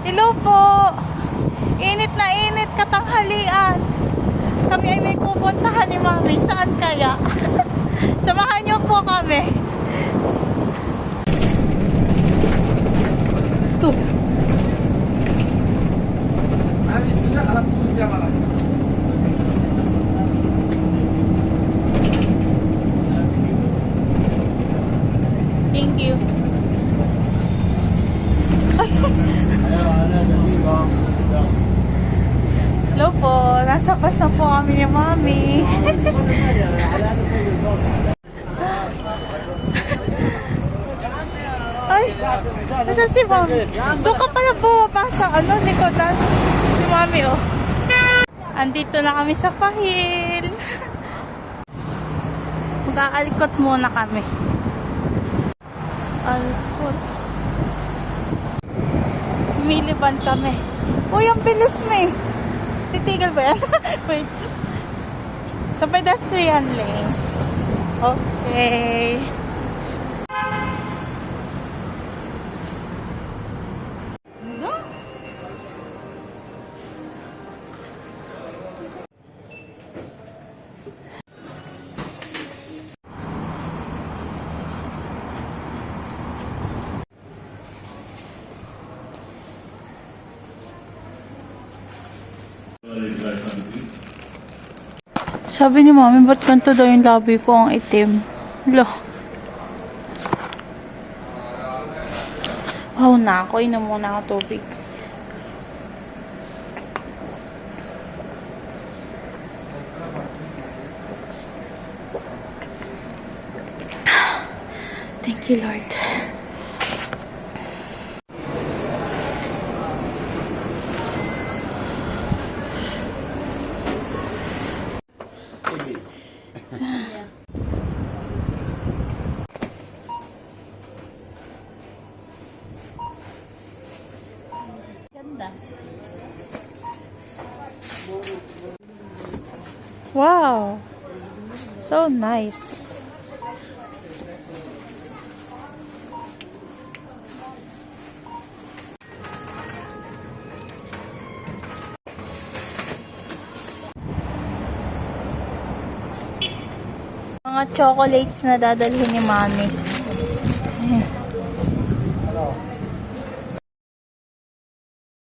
Hello po. Init na init, katanghalian. Kami ay may pupuntahan ni Mami. Saan kaya? Samahan niyo po kami. Ito. Thank you. Hello po, nasa bus na po kami ni Mami. Ay, nasa si Mami? Doon ka pala bumaba sa likodan. Si Mami, oh. Andito na kami sa Pahil. Mag-aalikot muna kami. Alikot. Miliban kami. Uy, ang bilis mo eh. Titigil ba yan? Wait. Sa pedestrian lane. Okay. Sabi ni Mami, ba't ganito daw yung labi ko ang itim? Lo. Wow na ako. Inom muna ako tubig. Thank you, Lord. Ganda. Wow. So nice. Mga chocolates na dadalhin ni Mami.